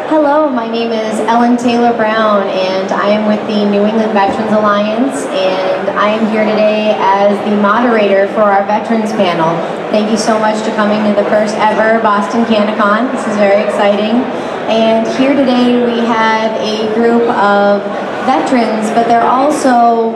Hello, my name is Ellen Taylor Brown, and I am with the New England Veterans Alliance, and I am here today as the moderator for our Veterans panel. Thank you so much for coming to the first ever Boston CannaCon. This is very exciting. And here today we have a group of veterans, but they're also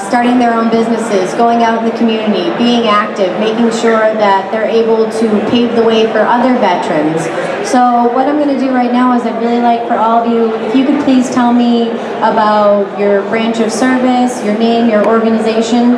starting their own businesses, going out in the community, being active, making sure that they're able to pave the way for other veterans. So what I'm going to do right now is I'd really like for all of you, if you could please tell me about your branch of service, your name, your organization.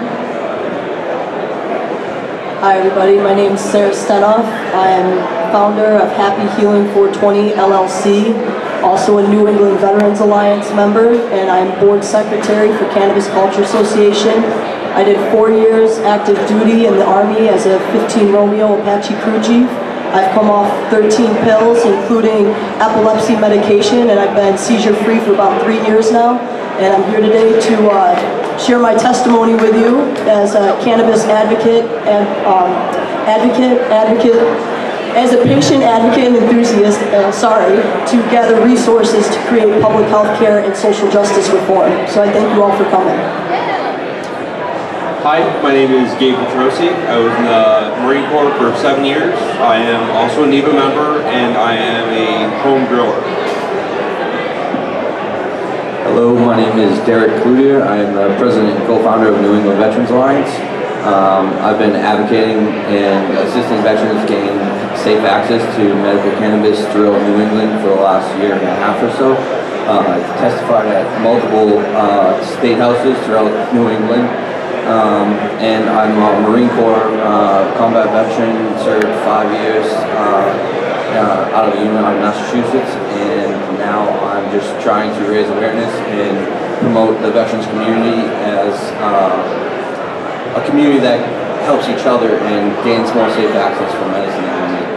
Hi everybody, my name is Stenuf. I'm founder of Happy Healing 420 LLC, also a New England Veterans Alliance member, and I'm board secretary for Cannabis Culture Association. I did 4 years active duty in the Army as a 15 Romeo Apache crew chief. I've come off 13 pills, including epilepsy medication, and I've been seizure-free for about 3 years now. And I'm here today to share my testimony with you as a cannabis advocate and as a patient advocate and enthusiast, to gather resources to create public health care and social justice reform. So I thank you all for coming. Hi, my name is Gabe Petrosi. I was in the Marine Corps for 7 years. I am also a NEVA member, and I am a home grower. Hello, my name is Derek Cloutier. I am the president and co-founder of New England Veterans Alliance. I've been advocating and assisting veterans gain safe access to medical cannabis throughout New England for the last year and a half or so. I've testified at multiple state houses throughout New England. And I'm a Marine Corps combat veteran, served 5 years out of Union, Massachusetts, and now I'm just trying to raise awareness and promote the veterans community as a community that helps each other and gains more safe access for medicine that we need.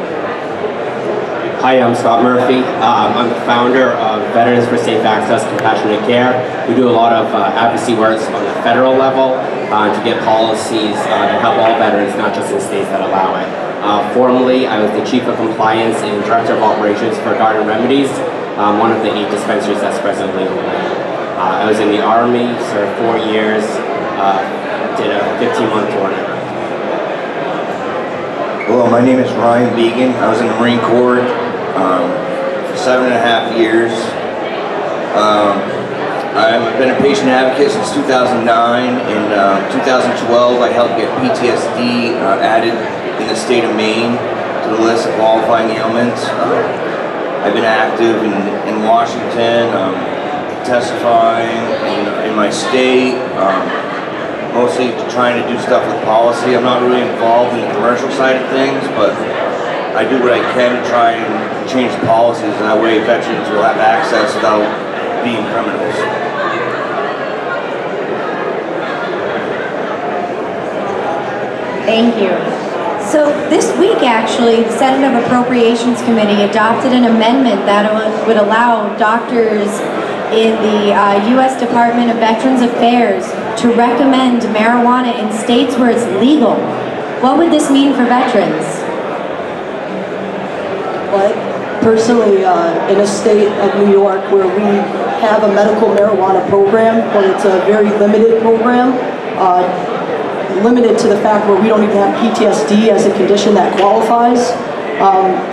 Hi, I'm Scott Murphy. I'm the founder of Veterans for Safe Access Compassionate Care. We do a lot of advocacy work on the federal level to get policies that help all veterans, not just in states that allow it. Formerly, I was the Chief of Compliance and Director of Operations for Garden Remedies, one of the 8 dispensaries that's presently open. I was in the Army, served 4 years, did a 15-month tour. Hello, my name is Ryan Began. I was in the Marine Corps for 7.5 years. I've been a patient advocate since 2009. In 2012, I helped get PTSD added in the state of Maine to the list of qualifying ailments. I've been active in Washington, testifying in my state, mostly trying to do stuff with policy. I'm not really involved in the commercial side of things, but I do what I can to try and change policies, and that way veterans will have access without being criminals. Thank you. So this week, actually, the Senate Appropriations Committee adopted an amendment that would allow doctors in the U.S. Department of Veterans Affairs to recommend marijuana in states where it's legal. What would this mean for veterans? But personally, in a state of New York where we have a medical marijuana program, but it's a very limited program, limited to the fact where we don't even have PTSD as a condition that qualifies.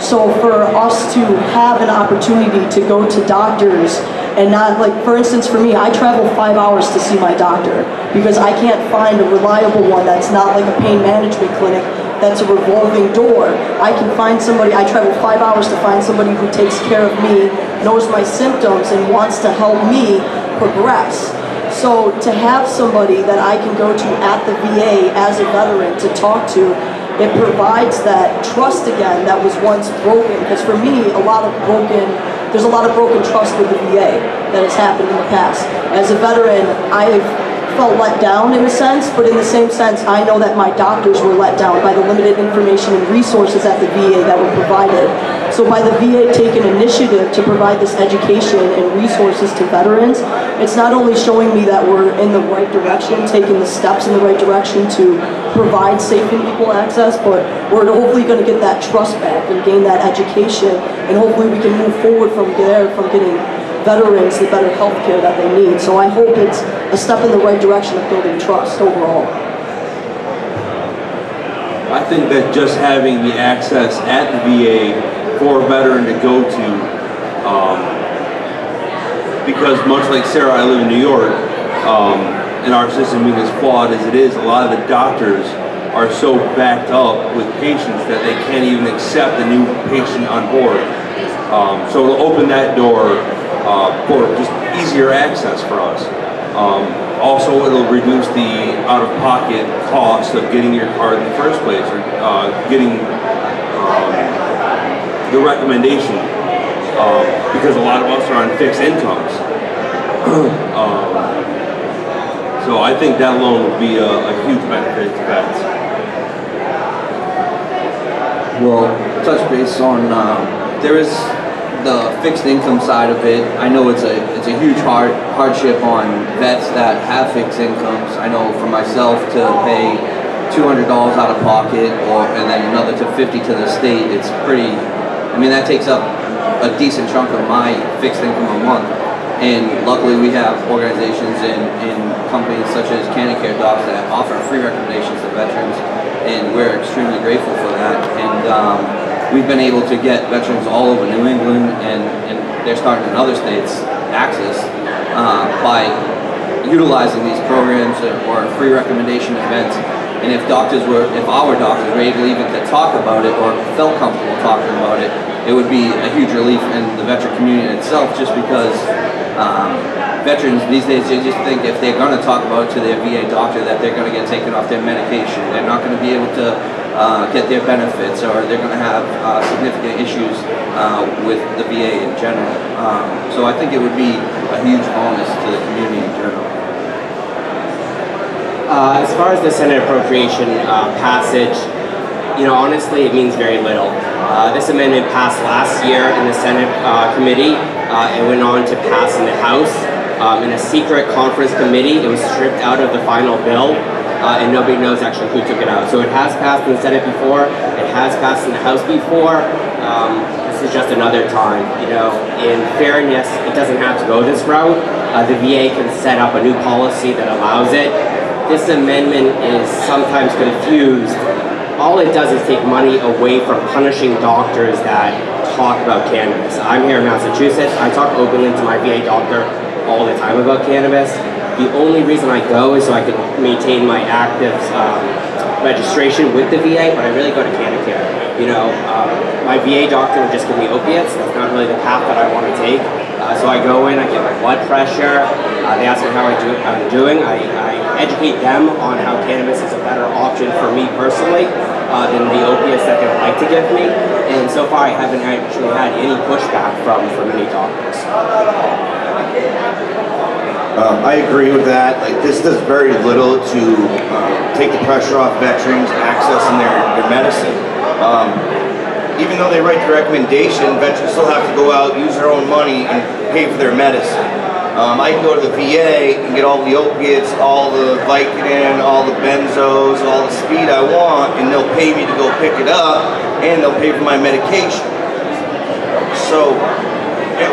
So for us to have an opportunity to go to doctors and not, like, for instance, for me, I travel 5 hours to see my doctor because I can't find a reliable one that's not like a pain management clinic that's a revolving door. I can find somebody, I travel 5 hours to find somebody who takes care of me, knows my symptoms, and wants to help me progress. So to have somebody that I can go to at the VA as a veteran to talk to, it provides that trust again that was once broken. Because for me, there's a lot of broken trust with the VA that has happened in the past. As a veteran, I've felt let down in a sense, but in the same sense, I know that my doctors were let down by the limited information and resources at the VA that were provided. So by the VA taking initiative to provide this education and resources to veterans, it's not only showing me that we're in the right direction, taking the steps in the right direction to provide safe and equal access, but we're hopefully going to get that trust back and gain that education, and hopefully we can move forward from there, from getting veterans the better health care that they need. So I hope it's a step in the right direction of building trust overall. I think that just having the access at the VA for a veteran to go to, because much like Sarah, I live in New York, and our system being as flawed as it is, a lot of the doctors are so backed up with patients that they can't even accept a new patient on board. So it'll open that door for just easier access for us. Also, it'll reduce the out-of-pocket cost of getting your card in the first place, or getting the recommendation, because a lot of us are on fixed incomes. So I think that alone would be a huge benefit to vets. Well, touch base on there is the fixed income side of it. I know it's a huge hardship on vets that have fixed incomes. I know for myself to pay $200 out of pocket, and then another to $50 to the state, it's pretty. I mean, that takes up a decent chunk of my fixed income a month. And luckily, we have organizations and companies such as CannaCon Docs that offer free recommendations to veterans, and we're extremely grateful for that. And we've been able to get veterans all over New England, and they're starting in other states access by utilizing these programs or free recommendation events. And if our doctors were able even to talk about it or felt comfortable talking about it, it would be a huge relief in the veteran community itself, just because veterans these days, they just think if they're going to talk about it to their VA doctor that they're going to get taken off their medication. They're not going to be able to get their benefits, or they're going to have significant issues with the VA in general. So I think it would be a huge bonus to the community in general. As far as the Senate appropriation passage, honestly, it means very little. This amendment passed last year in the Senate committee. It went on to pass in the House. In a secret conference committee, it was stripped out of the final bill, and nobody knows actually who took it out. So it has passed in the Senate before, it has passed in the House before. This is just another time. In fairness, it doesn't have to go this route. The VA can set up a new policy that allows it. This amendment is sometimes confused. All it does is take money away from punishing doctors that talk about cannabis. I'm here in Massachusetts. I talk openly to my VA doctor all the time about cannabis. The only reason I go is so I can maintain my active registration with the VA, but I really go to CannaCon. My VA doctor would just give me opiates. That's not really the path that I want to take. So I go in, I get my blood pressure, they ask me how I'm doing. I educate them on how cannabis is a better option for me personally than the opiates that they would like to give me. And so far I haven't actually had any pushback from any doctors. I agree with that. This does very little to take the pressure off veterans accessing their medicine. Even though they write the recommendation, veterans still have to go out, use their own money, and pay for their medicine. I can go to the VA and get all the opiates, all the Vicodin, all the benzos, all the speed I want, and they'll pay me to go pick it up, and they'll pay for my medication. So,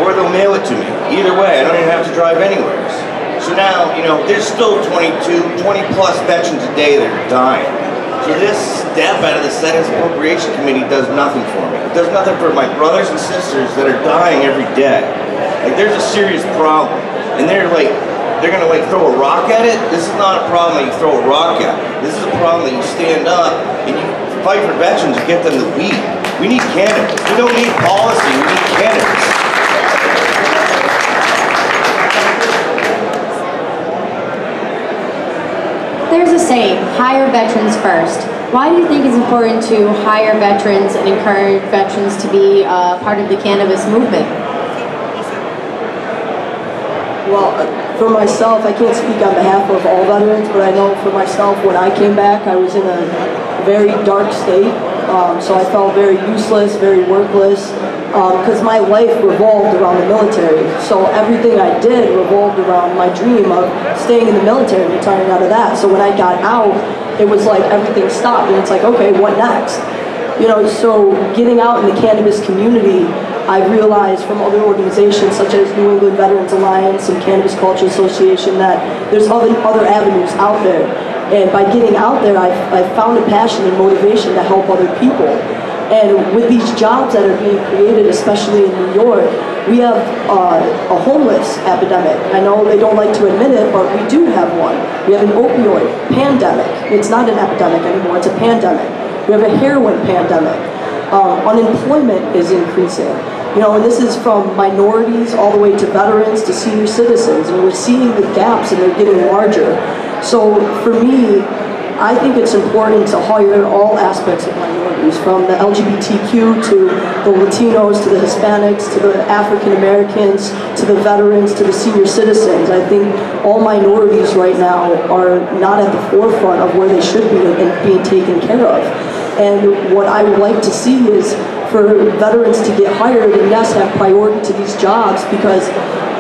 or they'll mail it to me. Either way, I don't even have to drive anywhere. So now, there's still 20 plus veterans a day that are dying. So this step out of the Senate's Appropriation Committee does nothing for me. It does nothing for my brothers and sisters that are dying every day. There's a serious problem. And they're gonna throw a rock at it? This is not a problem that you throw a rock at. This is a problem that you stand up and you fight for veterans and get them to lead. We need cannabis. We don't need policy, we need cannabis. There's a saying, hire veterans first. Why do you think it's important to hire veterans and encourage veterans to be part of the cannabis movement? Well, for myself, I can't speak on behalf of all veterans, but I know for myself, when I came back, I was in a very dark state. So I felt very useless, very worthless, because my life revolved around the military. So everything I did revolved around my dream of staying in the military and retiring out of that. So when I got out, it was like everything stopped, and it's like, okay, what next? You know, so getting out in the cannabis community, I realized from other organizations such as New England Veterans Alliance and Cannabis Culture Association that there's other avenues out there. And by getting out there, I found a passion and motivation to help other people. And with these jobs that are being created, especially in New York, we have a homeless epidemic. I know they don't like to admit it, but we do have one. We have an opioid pandemic. It's not an epidemic anymore, it's a pandemic. We have a heroin pandemic. Unemployment is increasing. You know, and this is from minorities all the way to veterans to senior citizens, and we're seeing the gaps and they're getting larger. So for me, I think it's important to hire all aspects of minorities, from the LGBTQ to the Latinos, to the Hispanics, to the African Americans, to the veterans, to the senior citizens. I think all minorities right now are not at the forefront of where they should be and being taken care of. And what I would like to see is for veterans to get hired and yes, have priority to these jobs, because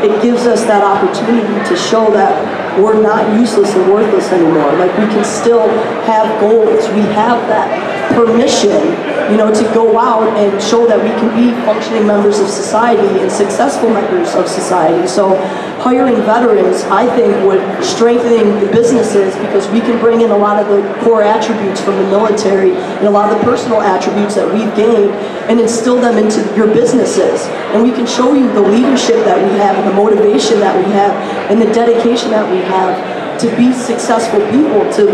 it gives us that opportunity to show that we're not useless and worthless anymore. Like, we can still have goals. We have that permission, you know, to go out and show that we can be functioning members of society and successful members of society. So hiring veterans, I think, would strengthen the businesses, because we can bring in a lot of the core attributes from the military and a lot of the personal attributes that we've gained and instill them into your businesses. And we can show you the leadership that we have and the motivation that we have and the dedication that we have to be successful people, to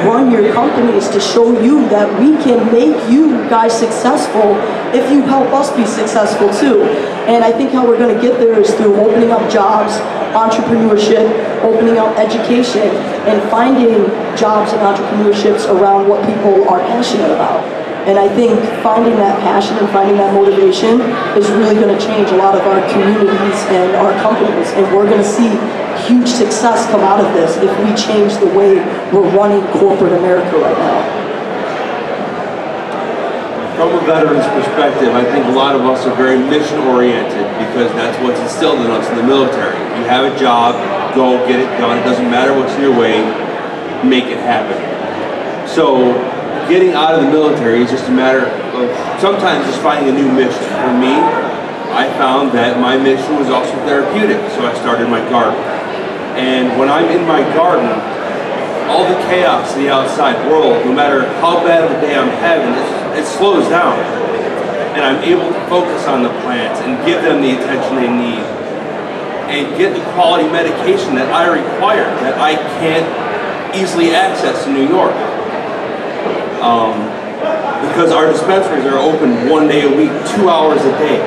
run your companies, to show you that we can make you guys successful if you help us be successful too. And I think how we're going to get there is through opening up jobs, entrepreneurship, opening up education, and finding jobs and entrepreneurships around what people are passionate about. And I think finding that passion and finding that motivation is really going to change a lot of our communities and our companies. And we're going to see huge success come out of this if we change the way we're running corporate America right now. From a veteran's perspective, I think a lot of us are very mission-oriented, because that's what's instilled in us in the military. You have a job, go get it done. It doesn't matter what's in your way, make it happen. So getting out of the military is just a matter of sometimes just finding a new mission. For me, I found that my mission was also therapeutic, so I started my garden. And when I'm in my garden, all the chaos of the outside world, no matter how bad of a day I'm having, it slows down. And I'm able to focus on the plants and give them the attention they need and get the quality medication that I require, that I can't easily access in New York. Because our dispensaries are open 1 day a week, 2 hours a day.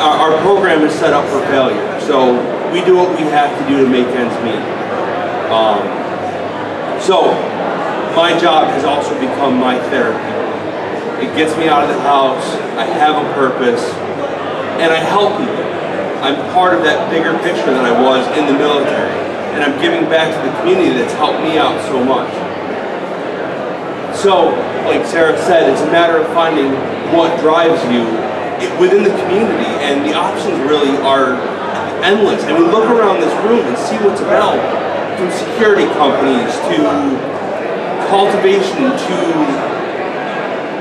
Our program is set up for failure. So we do what we have to do to make ends meet. So my job has also become my therapy. It gets me out of the house, I have a purpose, and I help people. I'm part of that bigger picture that I was in the military, and I'm giving back to the community that's helped me out so much. So, like Sarah said, it's a matter of finding what drives you within the community, and the options really are endless. And we look around this room and see what's available, from security companies to cultivation to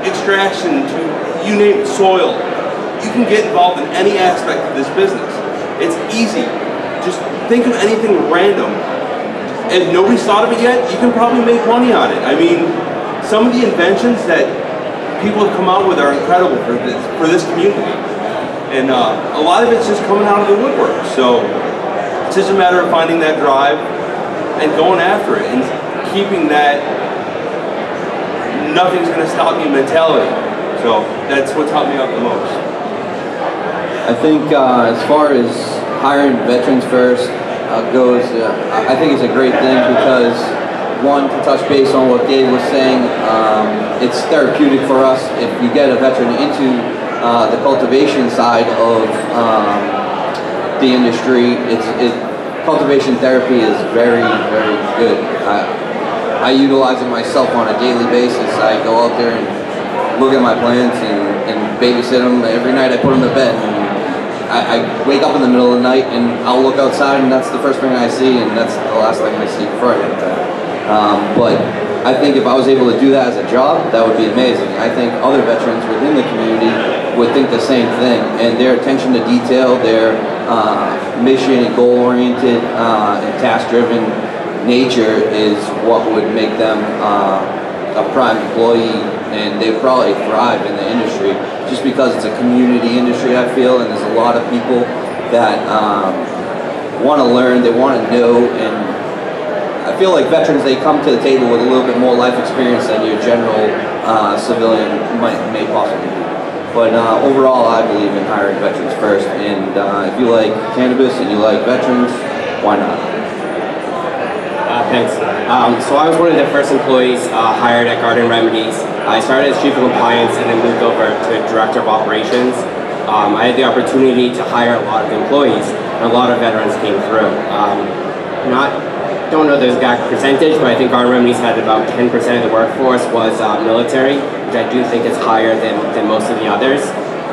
extraction to, you name it, soil. You can get involved in any aspect of this business. It's easy. Just think of anything random. And nobody's thought of it yet, you can probably make money on it. I mean, some of the inventions that people have come out with are incredible for this community. And a lot of it's just coming out of the woodwork. So it's just a matter of finding that drive and going after it and keeping that nothing's going to stop me mentality. So that's what's helped me out the most. I think as far as hiring veterans first goes, I think it's a great thing because, one, to touch base on what Gabe was saying, it's therapeutic for us. If you get a veteran into the cultivation side of the industry, cultivation therapy is very, very good. I utilize it myself on a daily basis. I go out there and look at my plants and babysit them. Every night I put them to bed. And I wake up in the middle of the night and I'll look outside and that's the first thing I see and that's the last thing I see before I get to bed. But I think if I was able to do that as a job, that would be amazing. I think other veterans within the community would think the same thing, and their attention to detail, their mission and goal-oriented and task-driven nature is what would make them a prime employee, and they'd probably thrive in the industry just because it's a community industry, I feel, and there's a lot of people that want to learn, they want to know, and I feel like veterans, they come to the table with a little bit more life experience than your general civilian may possibly do. But overall, I believe in hiring veterans first, and if you like cannabis and you like veterans, why not? Thanks. So I was one of the first employees hired at Garden Remedies. I started as Chief of Compliance and then moved over to Director of Operations. I had the opportunity to hire a lot of employees, and a lot of veterans came through. Don't know the exact percentage, but I think Garden Remedies had about 10% of the workforce was military, which I do think is higher than most of the others.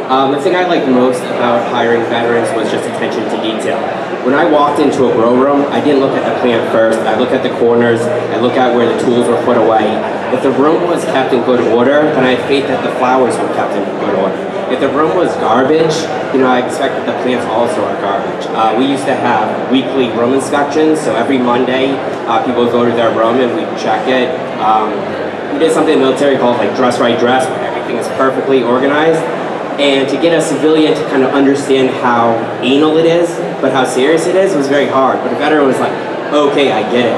The thing I liked most about hiring veterans was just attention to detail. When I walked into a grow room, I didn't look at the plant first. I looked at the corners. I looked at where the tools were put away. If the room was kept in good order, then I had faith that the flowers were kept in good order. If the room was garbage, I expect that the plants also are garbage. We used to have weekly room inspections, so every Monday, people would go to their room and we'd check it. We did something in the military called like dress right dress, where everything is perfectly organized. And to get a civilian to kind of understand how anal it is, but how serious it is, was very hard. But a veteran was like, okay, I get it.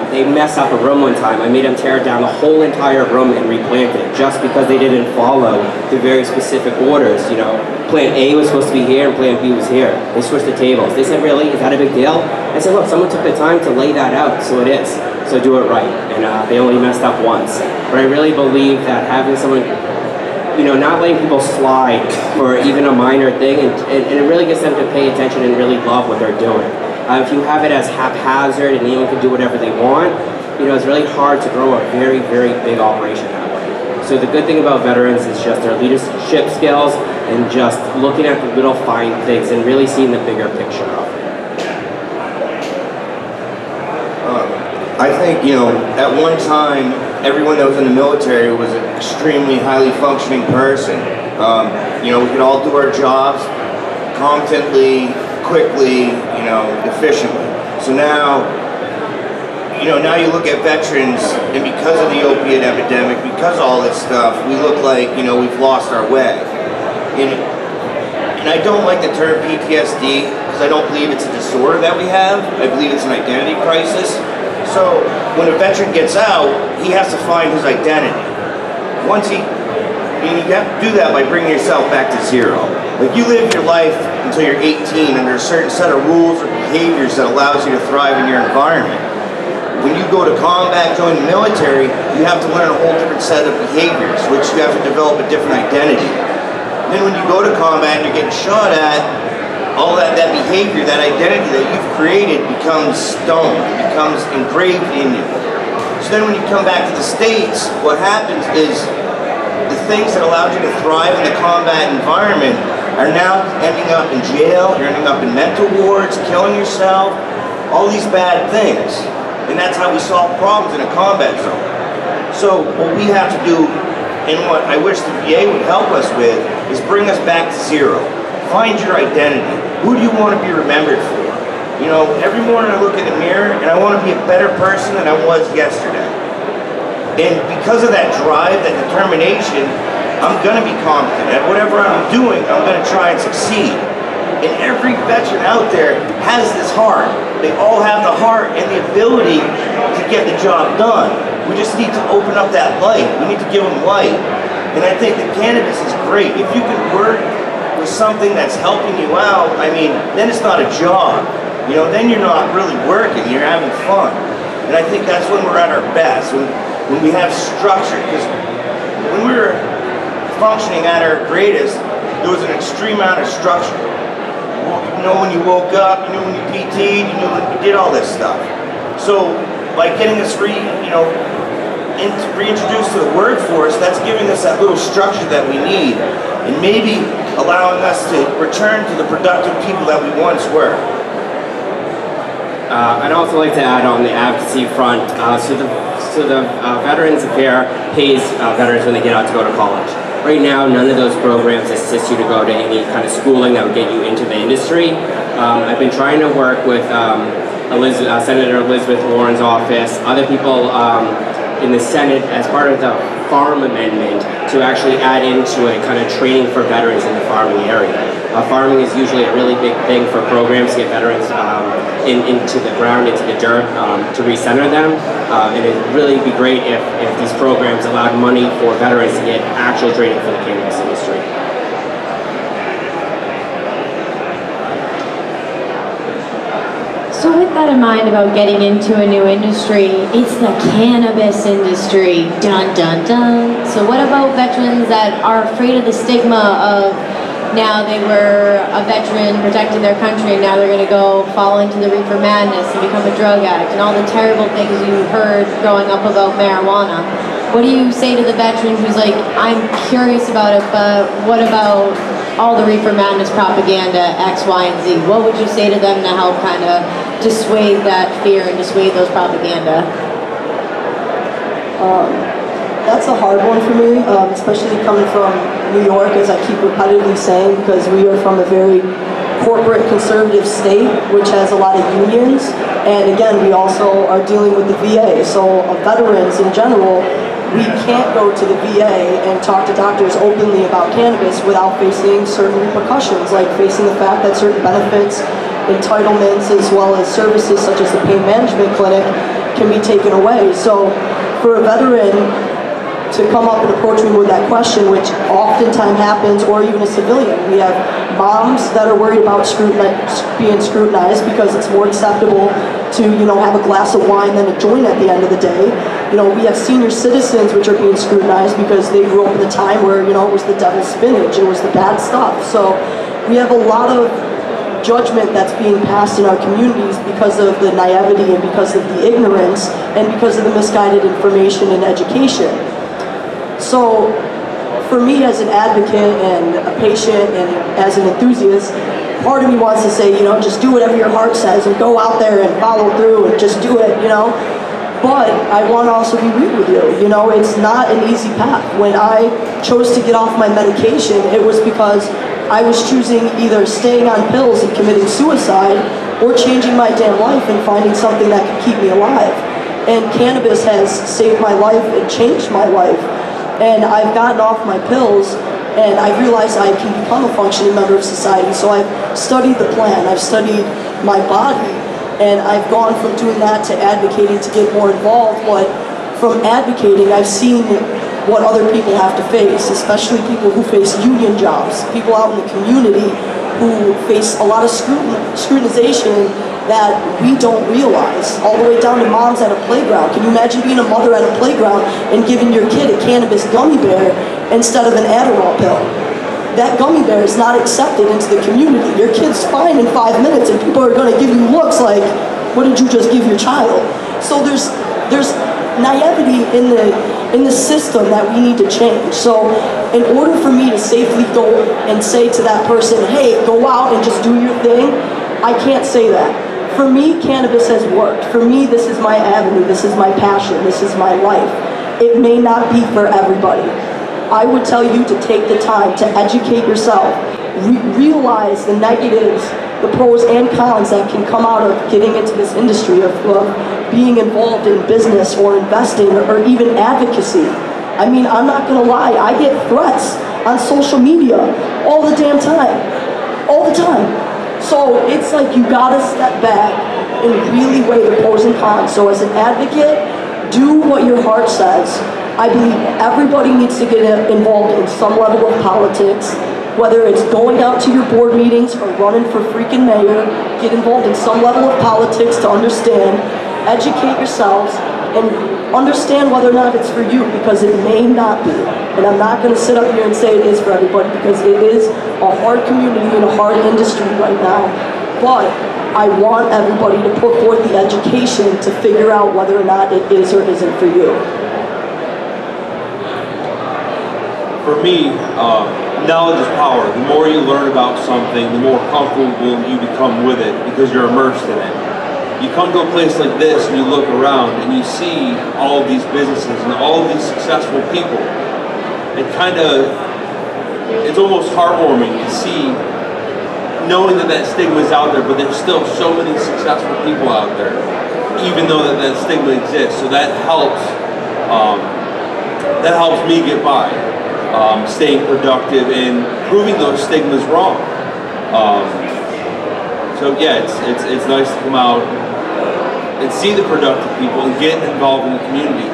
They messed up a room one time. I made them tear down the whole entire room and replant it just because they didn't follow the very specific orders. Plant A was supposed to be here and plant B was here. They switched the tables. They said, really? Is that a big deal? I said, look, someone took the time to lay that out, so it is. So do it right. And they only messed up once. But I really believe that having someone, not letting people slide for even a minor thing, and it really gets them to pay attention and really love what they're doing. If you have it as haphazard and anyone can do whatever they want, it's really hard to grow a very, very big operation that way. So the good thing about veterans is just their leadership skills and just looking at the little fine things and really seeing the bigger picture of it. I think, at one time, everyone that was in the military was an extremely highly functioning person. We could all do our jobs competently, quickly, efficiently. So now, now you look at veterans, and because of the opiate epidemic, because of all this stuff, we look like, we've lost our way. And I don't like the term PTSD, because I don't believe it's a disorder that we have. I believe it's an identity crisis. So when a veteran gets out, he has to find his identity. You have to do that by bringing yourself back to zero. Like, you live your life until you're 18 under a certain set of rules or behaviors that allows you to thrive in your environment. When you go to combat, join the military, you have to learn a whole different set of behaviors, which you have to develop a different identity. And then when you go to combat and you're getting shot at, all that behavior, that identity that you've created becomes stone, becomes engraved in you. So then when you come back to the States, what happens is the things that allowed you to thrive in the combat environment are now ending up in jail, you're ending up in mental wards, killing yourself, all these bad things. And that's how we solve problems in a combat zone. So what we have to do, and what I wish the VA would help us with, is bring us back to zero. Find your identity. Who do you want to be remembered for? Every morning I look in the mirror and I want to be a better person than I was yesterday. And because of that drive, that determination, I'm going to be competent. At whatever I'm doing, I'm going to try and succeed. And every veteran out there has this heart. They all have the heart and the ability to get the job done. We just need to open up that light. We need to give them light. And I think that cannabis is great. If you can work with something that's helping you out, then it's not a job. Then you're not really working, you're having fun. And I think that's when we're at our best, when we have structure. Because when we were functioning at our greatest, there was an extreme amount of structure. You know when you woke up, you knew when you PT'd, you knew when you did all this stuff. So by getting us reintroduced to the workforce, that's giving us that little structure that we need, and maybe allowing us to return to the productive people that we once were. I'd also like to add on the advocacy front, so the Veterans Affair pays veterans when they get out to go to college. Right now, none of those programs assist you to go to any kind of schooling that would get you into the industry. I've been trying to work with Senator Elizabeth Warren's office, other people in the Senate as part of the farm amendment to actually add into a kind of training for veterans in the farming area. Farming is usually a really big thing for programs to get veterans into the ground, into the dirt, to recenter them. And it'd really be great if these programs allowed money for veterans to get actual training for the cannabis industry. So with that in mind about getting into a new industry, it's the cannabis industry, dun dun dun. So what about veterans that are afraid of the stigma of now they were a veteran protecting their country and now they're going to go fall into the reefer madness and become a drug addict and all the terrible things you heard growing up about marijuana? What do you say to the veteran who's like, I'm curious about it, but what about all the reefer madness propaganda, X, Y, and Z? What would you say to them to help kind of dissuade that fear and dissuade those propaganda? That's a hard one for me, especially coming from New York, as I keep repetitively saying, because we are from a very corporate conservative state, which has a lot of unions, and again, we also are dealing with the VA. So veterans in general, we can't go to the VA and talk to doctors openly about cannabis without facing certain repercussions, like facing the fact that certain benefits, entitlements, as well as services such as the pain management clinic can be taken away. So for a veteran to come up and approach me with that question, which oftentimes happens, or even a civilian, we have moms that are worried about being scrutinized because it's more acceptable to, have a glass of wine than a joint at the end of the day. We have senior citizens which are being scrutinized because they grew up in a time where, it was the devil's spinach, it was the bad stuff. So we have a lot of judgment that's being passed in our communities because of the naivety and because of the ignorance and because of the misguided information and education. So for me as an advocate and a patient and as an enthusiast, part of me wants to say, just do whatever your heart says and go out there and follow through and just do it, But I want to also be real with you. It's not an easy path. When I chose to get off my medication, it was because I was choosing either staying on pills and committing suicide or changing my damn life and finding something that could keep me alive. And cannabis has saved my life and changed my life. And I've gotten off my pills and I realized I can become a functioning member of society. So I've studied the plan, I've studied my body, and I've gone from doing that to advocating to get more involved. But from advocating, I've seen what other people have to face, especially people who face union jobs, people out in the community who face a lot of scrutinization that we don't realize, all the way down to moms at a playground. Can you imagine being a mother at a playground and giving your kid a cannabis gummy bear instead of an Adderall pill? That gummy bear is not accepted into the community. Your kid's fine in 5 minutes and people are going to give you looks like, what did you just give your child? So there's naivety in the system that we need to change. So in order for me to safely go and say to that person, hey, go out and just do your thing, I can't say that. For me, cannabis has worked. For me, this is my avenue, this is my passion, this is my life. It may not be for everybody. I would tell you to take the time to educate yourself, realize the negatives, the pros and cons that can come out of getting into this industry, of being involved in business or investing or even advocacy. I mean, I'm not gonna lie, I get threats on social media all the damn time, all the time. So it's like you gotta step back and really weigh the pros and cons. So as an advocate, do what your heart says. I believe everybody needs to get involved in some level of politics, whether it's going out to your board meetings or running for freaking mayor. Get involved in some level of politics to understand, educate yourselves, and understand whether or not it's for you, because it may not be. And I'm not going to sit up here and say it is for everybody, because it is a hard community and a hard industry right now. but I want everybody to put forth the education to figure out whether or not it is or isn't for you. For me, knowledge is power. The more you learn about something, the more comfortable you become with it because you're immersed in it. You come to a place like this and you look around and you see all of these businesses and all of these successful people. It kind of, it's almost heartwarming to see, knowing that that stigma is out there, but there's still so many successful people out there, even though that stigma exists. So that helps me get by, staying productive and proving those stigmas wrong. So yeah, it's nice to come out and see the productive people and get involved in the community.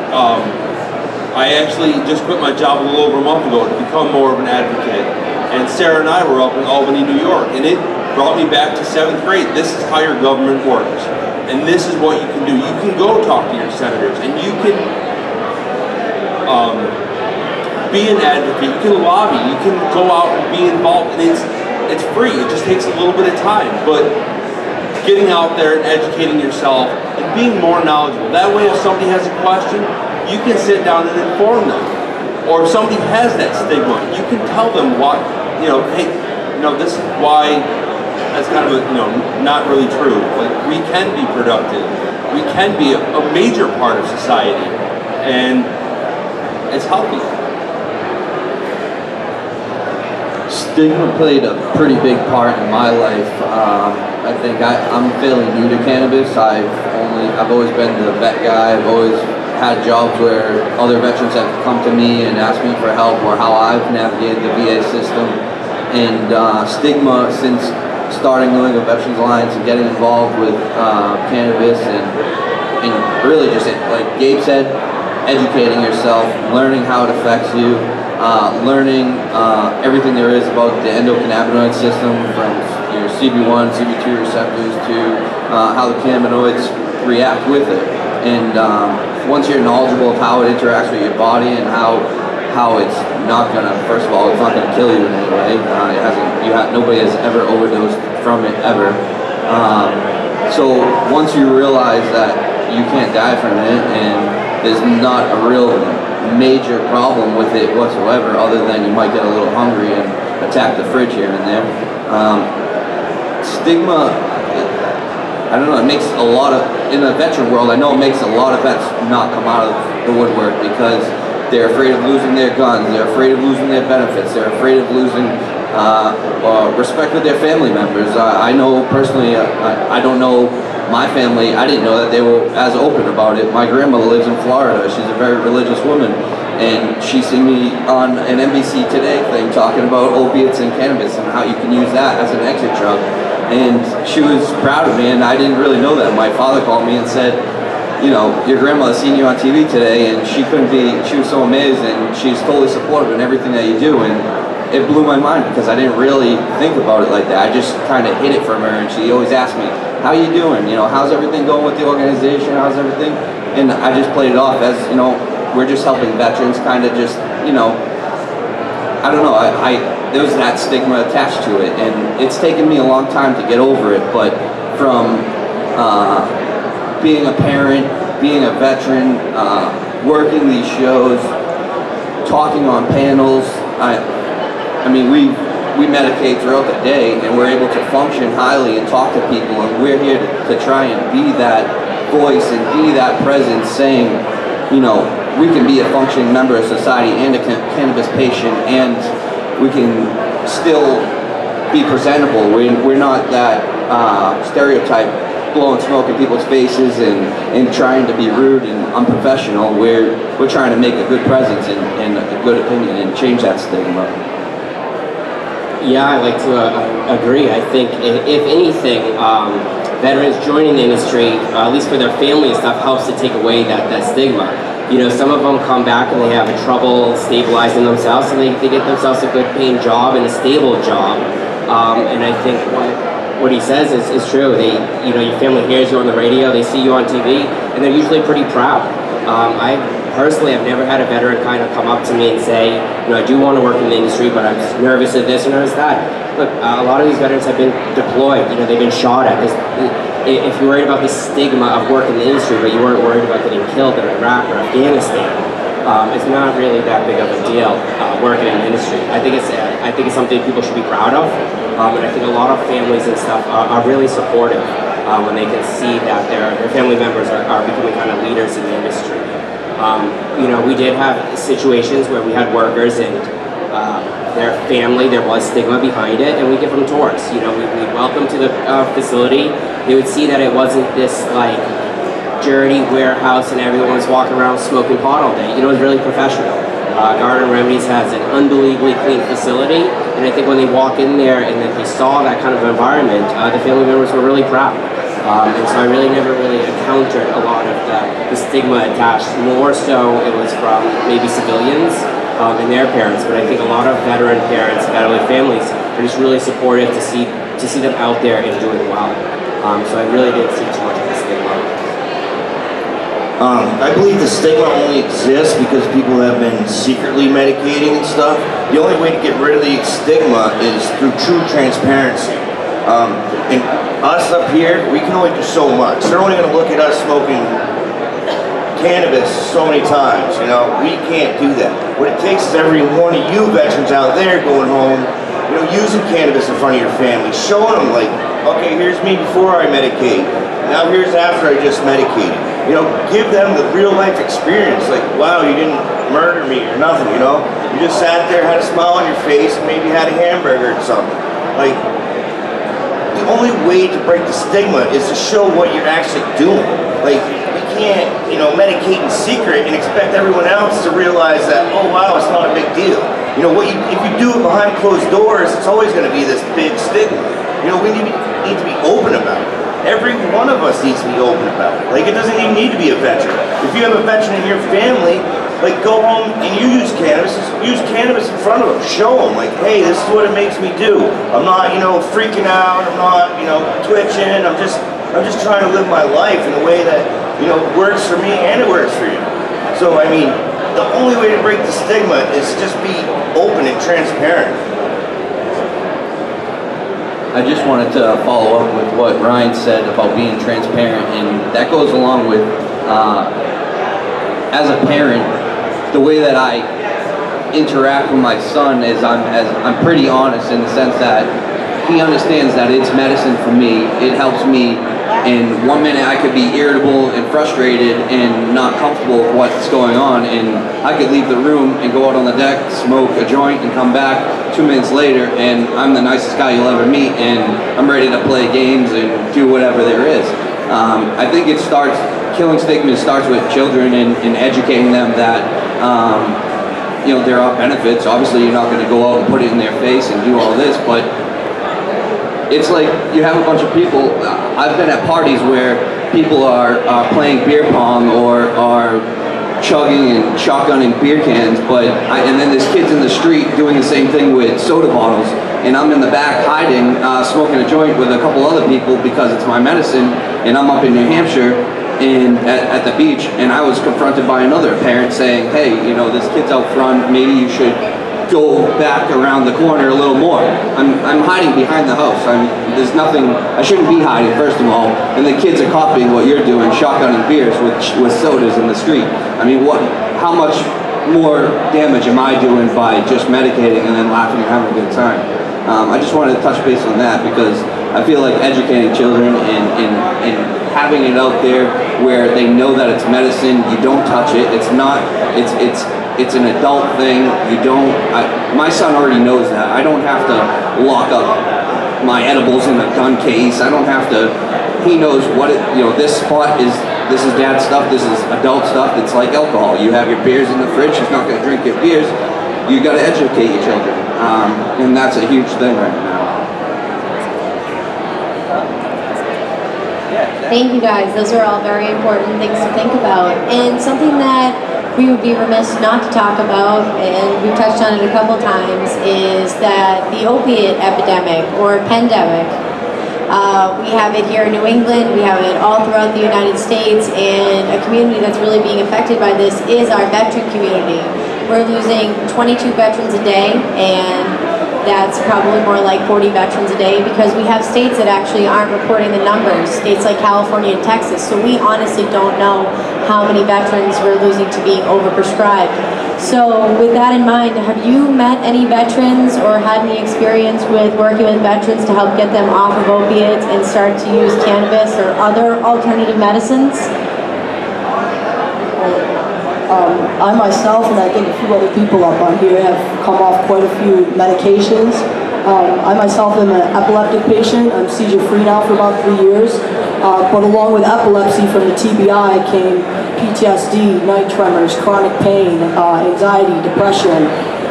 I actually just quit my job a little over a month ago to become more of an advocate. And Sarah and I were up in Albany, New York, and it brought me back to 7th grade. This is how your government works. And this is what you can do. You can go talk to your senators, and you can be an advocate, you can lobby, you can go out and be involved, and it's free. It just takes a little bit of time, but getting out there and educating yourself and being more knowledgeable. That way, if somebody has a question, you can sit down and inform them. Or if somebody has that stigma, you can tell them what, hey, this is why that's kind of not really true. Like, we can be productive. We can be a major part of society, and it's healthy. Stigma played a pretty big part in my life. I think I'm fairly new to cannabis. I've always been the vet guy. I've always had jobs where other veterans have come to me and asked me for help, or how I've navigated the VA system. And stigma, since starting New England Veterans Alliance and getting involved with cannabis and really just, like Gabe said, educating yourself, learning how it affects you, learning everything there is about the endocannabinoid system, from your CB1, CB2 receptors to how the cannabinoids react with it. And once you're knowledgeable of how it interacts with your body and how it's not gonna, first of all, it's not gonna kill you in any way. Nobody has ever overdosed from it ever. So once you realize that you can't die from it and there's not a real major problem with it whatsoever, other than you might get a little hungry and attack the fridge here and there. Stigma, I don't know, it makes a lot of, in the veteran world, I know it makes a lot of vets not come out of the woodwork because they're afraid of losing their guns, they're afraid of losing their benefits, they're afraid of losing respect with their family members. I know personally, I don't know my family, I didn't know that they were as open about it. My grandmother lives in Florida. She's a very religious woman, and she seen me on an NBC Today thing talking about opiates and cannabis and how you can use that as an exit drug. And she was proud of me, and I didn't really know that. My father called me and said, your grandmother seen you on TV today, and she was so amazed, and she's totally supportive in everything that you do. And it blew my mind because I didn't really think about it like that. I just kind of hid it from her, and she always asked me, how you doing? How's everything going with the organization? How's everything? And I just played it off as, we're just helping veterans, kind of just, I don't know, there was that stigma attached to it, and it's taken me a long time to get over it, but from being a parent, being a veteran, working these shows, talking on panels, I mean, we medicate throughout the day, and we're able to function highly and talk to people, and we're here to try and be that voice and be that presence, saying, we can be a functioning member of society and a cannabis patient, and we can still be presentable. We're not that stereotype blowing smoke in people's faces and trying to be rude and unprofessional. We're trying to make a good presence and a good opinion and change that stigma. Yeah, I like to agree. I think, if anything, veterans joining the industry, at least for their family and stuff, helps to take away that stigma. Some of them come back and they have trouble stabilizing themselves, and they get themselves a good paying job and a stable job. And I think what he says is true. Your family hears you on the radio, they see you on TV, and they're usually pretty proud. Personally, I've never had a veteran kind of come up to me and say, I do want to work in the industry, but I'm just nervous of this or nervous of that. Look, a lot of these veterans have been deployed, they've been shot at. If you're worried about the stigma of working in the industry, but you weren't worried about getting killed in Iraq or Afghanistan, it's not really that big of a deal working in the industry. I think it's something people should be proud of, and I think a lot of families and stuff are really supportive when they can see that their family members are becoming kind of leaders in the industry. We did have situations where we had workers and their family, there was stigma behind it, and we give them tours. We'd welcome to the facility. They would see that it wasn't this like dirty warehouse and everyone was walking around smoking pot all day. It was really professional. Garden Remedies has an unbelievably clean facility, and I think when they walk in there and then they saw that kind of environment, the family members were really proud. And so I really never encountered a lot of the stigma attached. More so it was from maybe civilians and their parents, but I think a lot of veteran parents, veteran families are just really supportive to see them out there and doing well. So I really didn't see too much of the stigma. I believe the stigma only exists because people have been secretly medicating and stuff. The only way to get rid of the stigma is through true transparency. And us up here, we can only do so much. They're only going to look at us smoking cannabis so many times, we can't do that. What it takes is every one of you veterans out there going home, using cannabis in front of your family, showing them like, okay, here's me before I medicate, now here's after I just medicated. Give them the real life experience, like, wow, you didn't murder me or nothing, you just sat there, had a smile on your face, and maybe had a hamburger or something. Like, the only way to break the stigma is to show what you're actually doing. Like, we can't, medicate in secret and expect everyone else to realize that, oh wow, it's not a big deal. If you do it behind closed doors, it's always going to be this big stigma. We need to be open about it. Every one of us needs to be open about it. Like, it doesn't even need to be a veteran. If you have a veteran in your family, like, go home and you use cannabis in front of them. Show them, like, hey, this is what it makes me do. I'm not, freaking out. I'm not, twitching. I'm just trying to live my life in a way that, works for me and it works for you. So, I mean, the only way to break the stigma is to just be open and transparent. I just wanted to follow up with what Ryan said about being transparent, and that goes along with, as a parent, the way that I interact with my son is I'm pretty honest in the sense that he understands that it's medicine for me, it helps me, and one minute I could be irritable and frustrated and not comfortable with what's going on, and I could leave the room and go out on the deck, smoke a joint, and come back 2 minutes later, and I'm the nicest guy you'll ever meet, and I'm ready to play games and do whatever there is. I think killing stigma starts with children and educating them that there are benefits. Obviously, you're not going to go out and put it in their face and do all this, but it's like you have a bunch of people. I've been at parties where people are playing beer pong or are chugging and shotgunning beer cans, and then there's kids in the street doing the same thing with soda bottles, and I'm in the back hiding, smoking a joint with a couple other people because it's my medicine, and I'm up in New Hampshire and at the beach, and I was confronted by another parent saying, hey, this kid's out front, maybe you should go back around the corner a little more. I'm hiding behind the house. There's nothing, I shouldn't be hiding, first of all, and the kids are copying what you're doing, shotgunning beers with sodas in the street. I mean, how much more damage am I doing by just medicating and then laughing and having a good time? I just wanted to touch base on that because I feel like educating children and having it out there where they know that it's medicine, you don't touch it, it's an adult thing, my son already knows that. I don't have to lock up my edibles in a gun case, I don't have to, he knows this spot this is dad's stuff, this is adult stuff, it's like alcohol. You have your beers in the fridge, he's not going to drink your beers, you got to educate your children, and that's a huge thing right now. Thank you guys. Those are all very important things to think about. And something that we would be remiss not to talk about, and we've touched on it a couple times, is that the opiate epidemic or pandemic We have it here in New England, we have it all throughout the United States, and a community that's really being affected by this is our veteran community. We're losing 22 veterans a day, and that's probably more like 40 veterans a day, because we have states that actually aren't reporting the numbers, states like California and Texas, so we honestly don't know how many veterans we're losing to being overprescribed. So with that in mind, have you met any veterans or had any experience with working with veterans to help get them off of opiates and start to use cannabis or other alternative medicines? I myself, and I think a few other people up on here, have come off quite a few medications. I myself am an epileptic patient. I'm seizure-free now for about 3 years. But along with epilepsy from the TBI came PTSD, night tremors, chronic pain, anxiety, depression.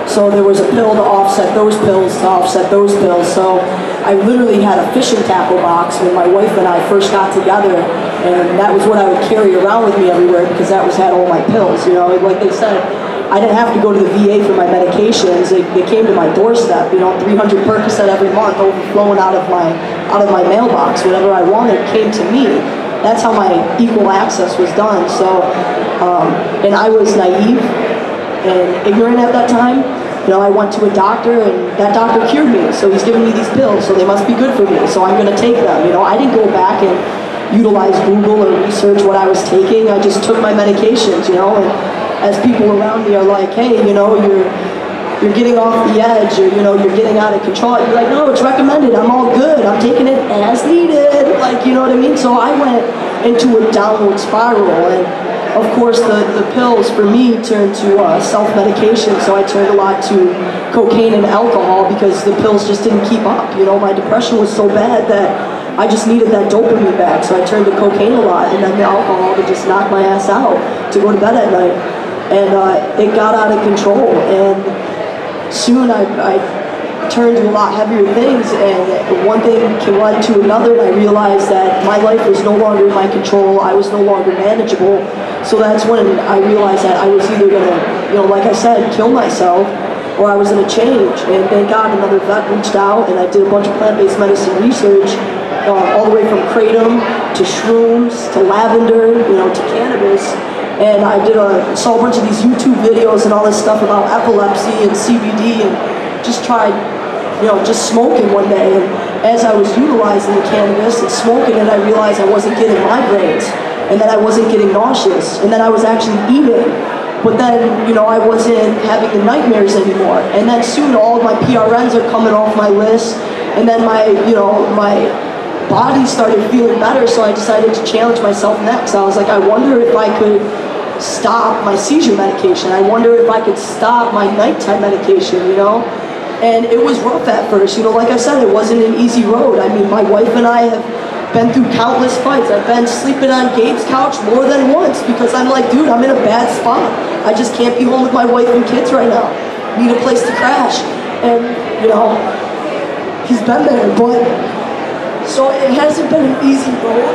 So there was a pill to offset those pills, So I literally had a fishing tackle box when my wife and I first got together, and that was what I would carry around with me everywhere, because that had all my pills. You know, like they said, I didn't have to go to the VA for my medications. They came to my doorstep. You know, 300 Percocet every month overflowing out of my mailbox. Whatever I wanted came to me. That's how my equal access was done. So, and I was naive and ignorant at that time. You know, I went to a doctor, and that doctor cured me. So he's giving me these pills, so they must be good for me. So I'm going to take them. You know, I didn't go back and utilize Google or research what I was taking. I just took my medications. You know, and as people around me are like, hey, you know, you're getting off the edge, or, you know, you're getting out of control. You're like, no, it's recommended. I'm all good. I'm taking it as needed. Like, you know what I mean? So I went into a downward spiral, and of course the pills for me turned to self-medication. So I turned a lot to cocaine and alcohol, because the pills just didn't keep up. You know, my depression was so bad that I just needed that dopamine back. So I turned to cocaine a lot, and then the alcohol to just knock my ass out to go to bed at night. And it got out of control, and soon I turned to a lot heavier things, and one thing led to another, and I realized that my life was no longer in my control. I was no longer manageable. So that's when I realized that I was either going to, you know, like I said, kill myself, or I was going to change. And thank God another vet reached out, and I did a bunch of plant-based medicine research, all the way from kratom to shrooms to lavender, you know, to cannabis. And I saw a bunch of these YouTube videos and all this stuff about epilepsy and CBD, and just tried, you know, just smoking one day. And as I was utilizing the cannabis and smoking it, I realized I wasn't getting migraines, and then I wasn't getting nauseous, and then I was actually eating. But then, you know, I wasn't having the nightmares anymore. And then soon all of my PRNs are coming off my list, and then my body started feeling better, so I decided to challenge myself next. I was like, I wonder if I could stop my seizure medication. I wonder if I could stop my nighttime medication, you know? And it was rough at first, you know, like I said, it wasn't an easy road. I mean, my wife and I have been through countless fights. I've been sleeping on Gabe's couch more than once, because I'm like, dude, I'm in a bad spot. I just can't be home with my wife and kids right now. Need a place to crash. And, you know, he's been there, but so it hasn't been an easy road,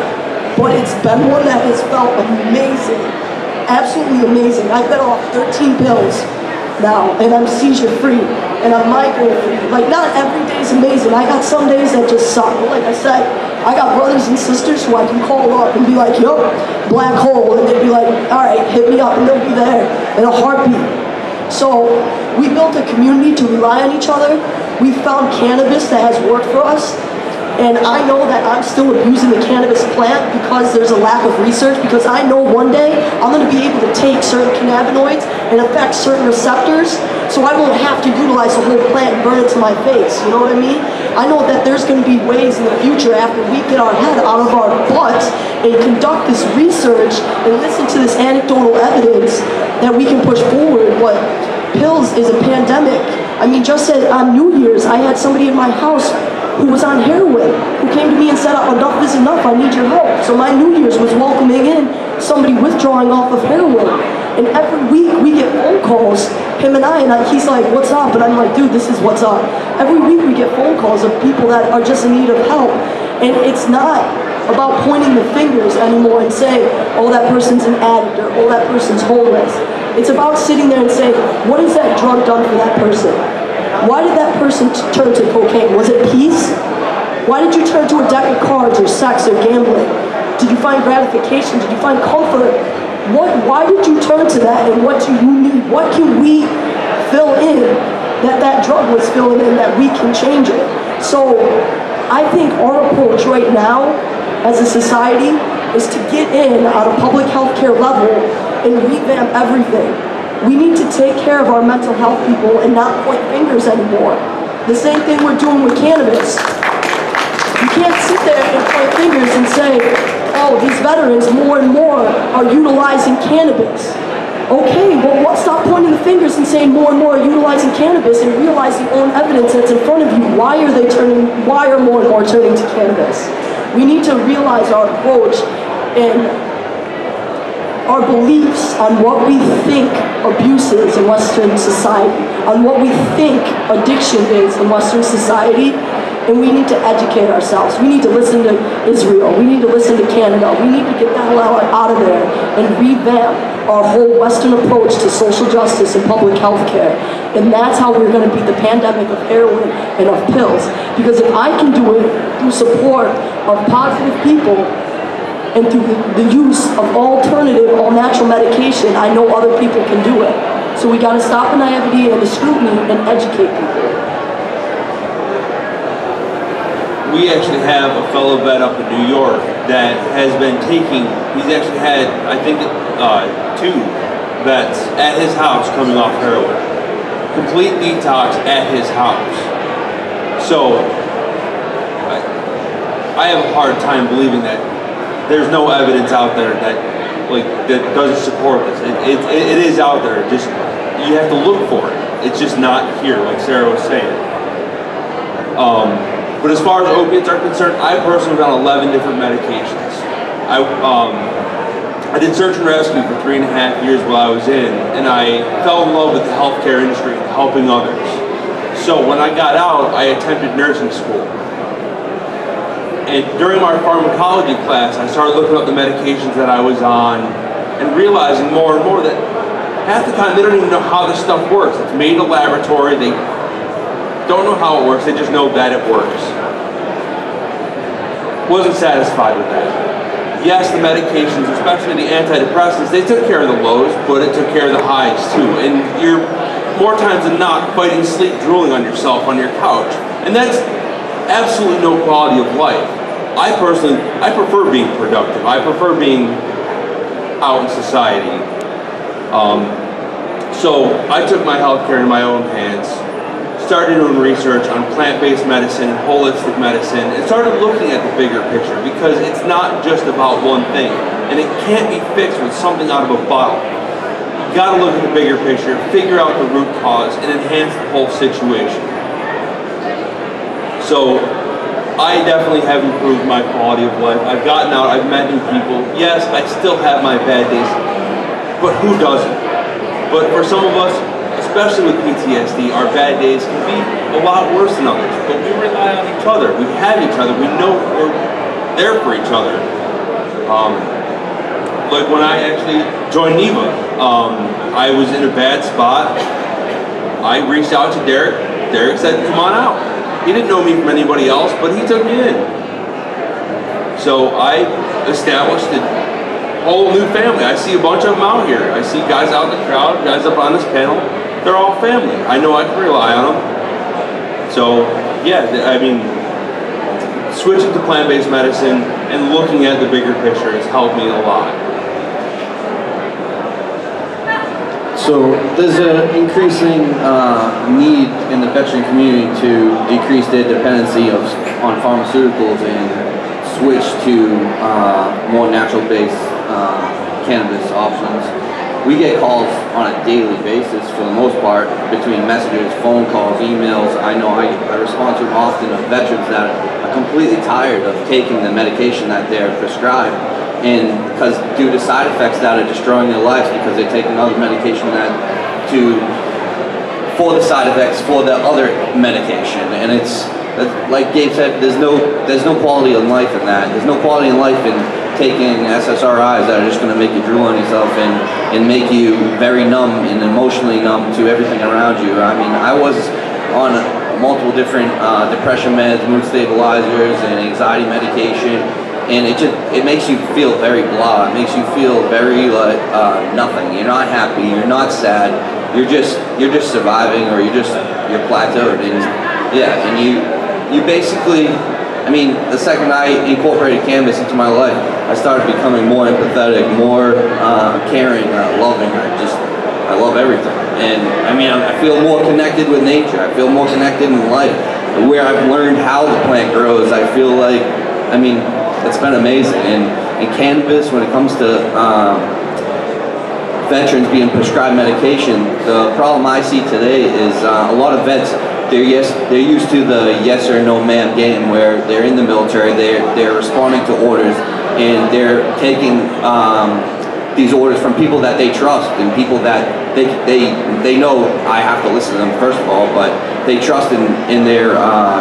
but it's been one that has felt amazing. Absolutely amazing. I've been off 13 pills now, and I'm seizure-free, and I'm migraine-free. Like, not every day is amazing. I got some days that just suck. But like I said, I got brothers and sisters who I can call up and be like, yo, black hole, and they'd be like, all right, hit me up, and they'll be there in a heartbeat. So we built a community to rely on each other. We found cannabis that has worked for us. And I know that I'm still abusing the cannabis plant because there's a lack of research, because I know one day I'm going to be able to take certain cannabinoids and affect certain receptors, so I won't have to utilize the whole plant and burn it to my face, you know what I mean? I know that there's going to be ways in the future, after we get our head out of our butts and conduct this research and listen to this anecdotal evidence, that we can push forward. But pills is a pandemic. I mean, just on New Year's, I had somebody in my house who was on heroin, who came to me and said, enough is enough, I need your help. So my New Year's was welcoming in somebody withdrawing off of heroin. And every week we get phone calls, him and he's like, what's up? And I'm like, dude, this is what's up. Every week we get phone calls of people that are just in need of help. And it's not about pointing the fingers anymore and saying, oh, that person's an addict, or oh, that person's homeless. It's about sitting there and saying, what has that drug done for that person? Why did that person turn to cocaine? Was it peace? Why did you turn to a deck of cards or sex or gambling? Did you find gratification? Did you find comfort? Why did you turn to that, and what do you need? What can we fill in that drug was filling in that we can change it? So I think our approach right now as a society is to get in at a public health care level and revamp everything. We need to take care of our mental health people and not point fingers anymore. The same thing we're doing with cannabis. You can't sit there and point fingers and say, oh, these veterans more and more are utilizing cannabis. Okay, well, stop pointing the fingers and saying more and more are utilizing cannabis and realize the own evidence that's in front of you. Why are more and more turning to cannabis? We need to realize our approach and our beliefs on what we think abuse is in Western society, on what we think addiction is in Western society, and we need to educate ourselves. We need to listen to Israel. We need to listen to Canada. We need to get the hell out of there and revamp our whole Western approach to social justice and public health care. And that's how we're going to beat the pandemic of heroin and of pills. Because if I can do it through support of positive people and through the use of alternative, all-natural medication, I know other people can do it. So we got to stop the naivety and the scrutiny and educate people. We actually have a fellow vet up in New York that has been taking, he's actually had, I think, 2 vets at his house coming off heroin. Complete detox at his house. So, I have a hard time believing that there's no evidence out there that doesn't support this. It is out there, just, you have to look for it. It's just not here, like Sarah was saying. But as far as opiates are concerned, I personally been on 11 different medications. I did search and rescue for 3.5 years while I was in, and I fell in love with the healthcare industry and helping others. So when I got out, I attended nursing school. And during my pharmacology class, I started looking up the medications that I was on and realizing more and more that half the time they don't even know how this stuff works. It's made in a laboratory. They don't know how it works, they just know that it works. Wasn't satisfied with that. Yes, the medications, especially the antidepressants, they took care of the lows, but it took care of the highs too. And you're more times than not fighting sleep drooling on yourself on your couch. And that's absolutely no quality of life. I prefer being productive. I prefer being out in society. So I took my healthcare in my own hands. Started doing research on plant-based medicine and holistic medicine, and started looking at the bigger picture, because it's not just about one thing, and it can't be fixed with something out of a bottle. You gotta look at the bigger picture, figure out the root cause, and enhance the whole situation. So, I definitely have improved my quality of life. I've gotten out, I've met new people. Yes, I still have my bad days, but who doesn't? But for some of us, especially with PTSD, our bad days can be a lot worse than others, but we rely on each other. We have each other. We know we're there for each other. Like when I actually joined NEVA, I was in a bad spot. I reached out to Derek. Derek said, come on out. He didn't know me from anybody else, but he took me in. So I established a whole new family. I see a bunch of them out here. I see guys out in the crowd, guys up on this panel. They're all family. I know I can rely on them. So, yeah, I mean, switching to plant-based medicine and looking at the bigger picture has helped me a lot. So there's an increasing need in the veteran community to decrease their dependency on pharmaceuticals and switch to more natural-based cannabis options. We get calls on a daily basis, for the most part, between messages, phone calls, emails. I know I respond to often of veterans that are completely tired of taking the medication that they're prescribed, and because due to side effects that are destroying their lives, because they take another medication for the side effects for the other medication. And it's like Gabe said, there's no quality in life in that. There's no quality in life in taking SSRIs that are just going to make you drool on yourself and make you very numb and emotionally numb to everything around you. I mean, I was on multiple different depression meds, mood stabilizers, and anxiety medication, and it makes you feel very blah. It makes you feel very like nothing. You're not happy. You're not sad. You're just surviving, or you're plateaued, and yeah, and you basically. I mean, the second I incorporated cannabis into my life, I started becoming more empathetic, more caring, loving. I love everything. And I mean, I feel more connected with nature. I feel more connected in life. Where I've learned how the plant grows, I feel like, I mean, it's been amazing. And cannabis, when it comes to veterans being prescribed medication, the problem I see today is a lot of vets, they're used to the yes or no ma'am game, where they're in the military, they're responding to orders, and they're taking these orders from people that they trust, and people that they know I have to listen to them first of all, but they trust in their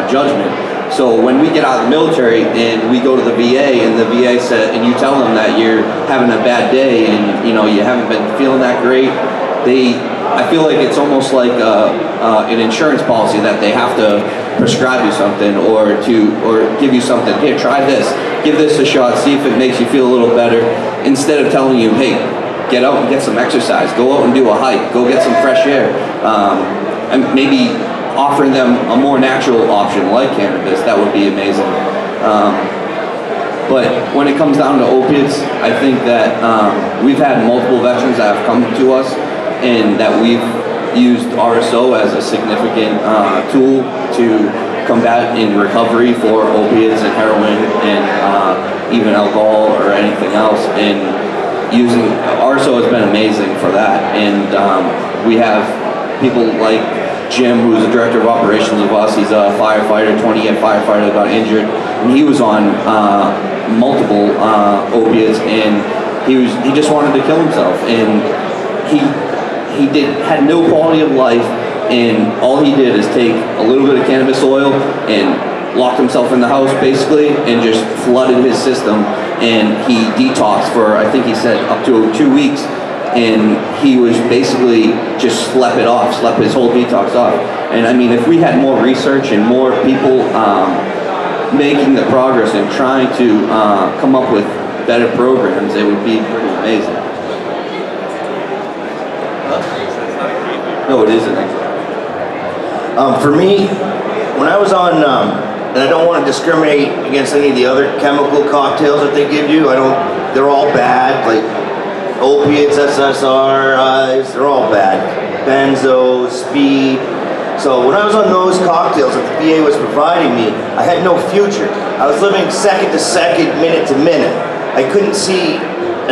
judgment. So when we get out of the military and we go to the VA, and the VA said, and you tell them that you're having a bad day and you haven't been feeling that great, I feel like it's almost like an insurance policy that they have to prescribe you something or give you something. Here, try this. Give this a shot. See if it makes you feel a little better. Instead of telling you, hey, get out and get some exercise. Go out and do a hike. Go get some fresh air. And maybe offering them a more natural option like cannabis. That would be amazing. But when it comes down to opiates, I think that we've had multiple veterans that have come to us, and that we've used RSO as a significant tool to combat in recovery for opiates and heroin and even alcohol or anything else. And using RSO has been amazing for that. And we have people like Jim, who's the director of operations of us. He's a firefighter, 20-year firefighter that got injured, and he was on multiple opiates, and he just wanted to kill himself, and he had no quality of life, and all he did is take a little bit of cannabis oil and locked himself in the house basically, and just flooded his system, and he detoxed for, I think he said, up to 2 weeks, and he was basically just slept his whole detox off. And I mean, if we had more research and more people making the progress and trying to come up with better programs, it would be pretty amazing. No, it isn't. For me, when I was on, and I don't want to discriminate against any of the other chemical cocktails that they give you. They're all bad, like opiates, SSRIs, they're all bad. Benzos, speed. So when I was on those cocktails that the VA was providing me, I had no future. I was living second to second, minute to minute. I couldn't see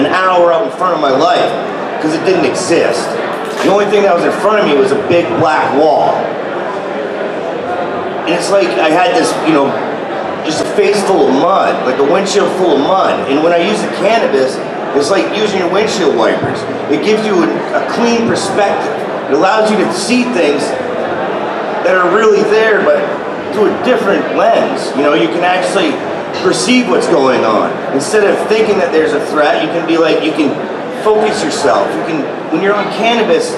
an hour out in front of my life because it didn't exist. The only thing that was in front of me was a big black wall. And it's like I had this, just a face full of mud, like a windshield full of mud. And when I use the cannabis, it's like using your windshield wipers. It gives you a clean perspective. It allows you to see things that are really there, but through a different lens. You can actually perceive what's going on. Instead of thinking that there's a threat, you can be like, you can focus yourself. When you're on cannabis,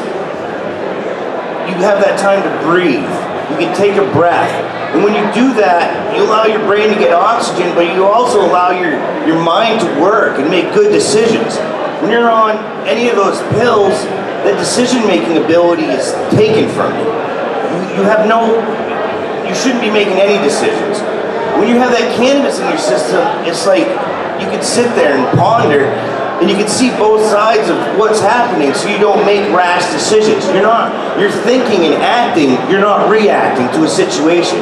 you have that time to breathe. You can take a breath. And when you do that, you allow your brain to get oxygen, but you also allow your mind to work and make good decisions. When you're on any of those pills, that decision-making ability is taken from you. You shouldn't be making any decisions. When you have that cannabis in your system, it's like you can sit there and ponder, and you can see both sides of what's happening, so you don't make rash decisions. You're thinking and acting, you're not reacting to a situation.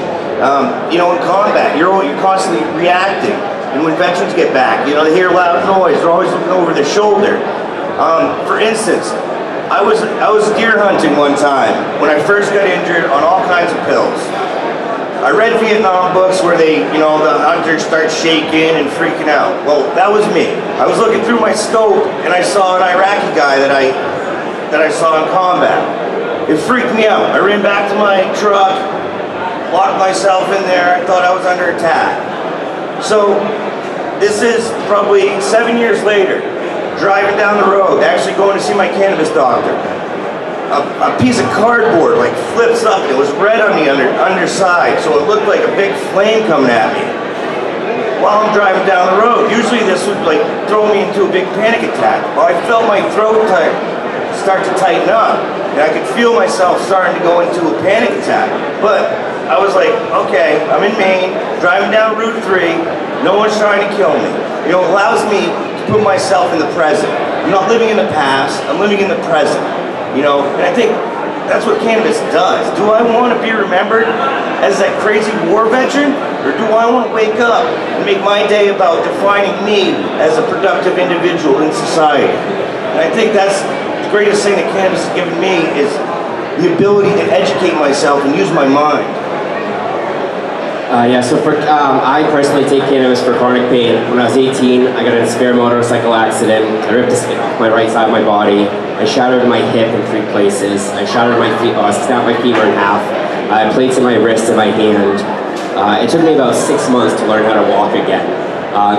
In combat, you're constantly reacting. And when veterans get back, they hear loud noise, they're always looking over their shoulder. For instance, I was deer hunting one time when I first got injured on all kinds of pills. I read Vietnam books where the hunters start shaking and freaking out. Well, that was me. I was looking through my scope and I saw an Iraqi guy that I saw in combat. It freaked me out. I ran back to my truck, locked myself in there. I thought I was under attack. So this is probably 7 years later, driving down the road, actually going to see my cannabis doctor. a piece of cardboard like flips up. It was red on the underside, so it looked like a big flame coming at me while I'm driving down the road. Usually this would like throw me into a big panic attack. Well, I felt my throat start to tighten up, and I could feel myself starting to go into a panic attack. But I was like, okay, I'm in Maine, driving down Route 3, no one's trying to kill me. You know, it allows me to put myself in the present. I'm not living in the past, I'm living in the present. You know, and I think that's what cannabis does. Do I want to be remembered as that crazy war veteran? Or do I want to wake up and make my day about defining me as a productive individual in society? And I think that's the greatest thing that cannabis has given me, is the ability to educate myself and use my mind. Yeah, so I personally take cannabis for chronic pain. When I was 18, I got in a severe motorcycle accident. I ripped the skin off my right side of my body. I shattered my hip in 3 places. I shattered my snapped my femur in half. I had plates in my wrist and my hand. It took me about 6 months to learn how to walk again.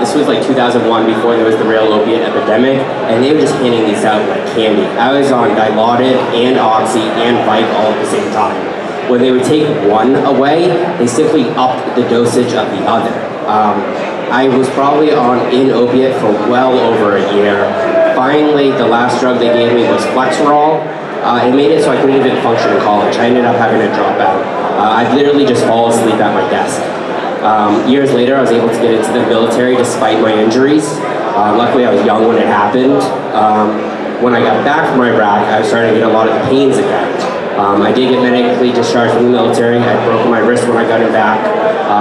This was like 2001, before there was the real opiate epidemic, and they were just handing these out like candy. I was on Dilaudid and Oxy and Vibe all at the same time. When they would take one away, they simply upped the dosage of the other. I was probably in opiate for well over a year. Finally, the last drug they gave me was Flexerol. It made it so I couldn't even function in college. I ended up having to drop out. I'd literally just fall asleep at my desk. Years later, I was able to get into the military despite my injuries. Luckily, I was young when it happened. When I got back from Iraq, I was starting to get a lot of the pains again. I did get medically discharged from the military. I broke my wrist when I got it back,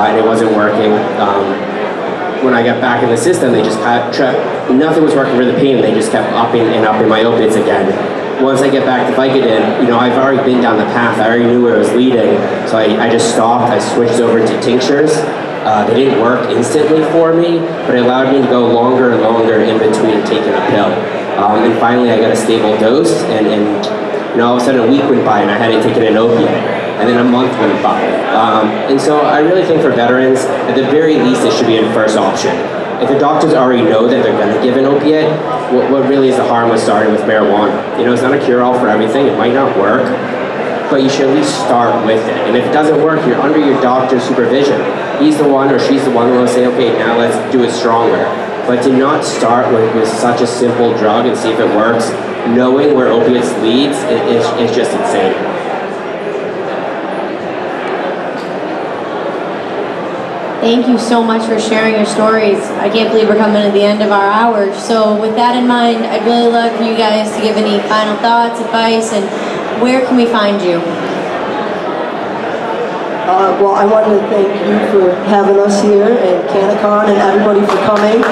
and it wasn't working. When I got back in the system, they just nothing was working for the pain. They just kept upping and upping my opiates again. Once I get back to Vicodin, you know, I've already been down the path. I already knew where it was leading, so I just stopped. I switched over to tinctures. They didn't work instantly for me, but it allowed me to go longer and longer in between taking a pill. And finally, I got a stable dose, and you know, all of a sudden a week went by and I hadn't taken an opiate, and then a month went by. And so I really think for veterans, at the very least, it should be a first option. If the doctors already know that they're going to give an opiate, what really is the harm with starting with marijuana? You know, it's not a cure-all for everything. It might not work, but you should at least start with it. And if it doesn't work, you're under your doctor's supervision. He's the one or she's the one who will say, okay, now let's do it stronger. But to not start with such a simple drug and see if it works, knowing where opiates leads, it's just insane. Thank you so much for sharing your stories. I can't believe we're coming to the end of our hour. So with that in mind, I'd really love for you guys to give any final thoughts, advice, and where can we find you? Well, I wanted to thank you for having us here at CannaCon and everybody for coming.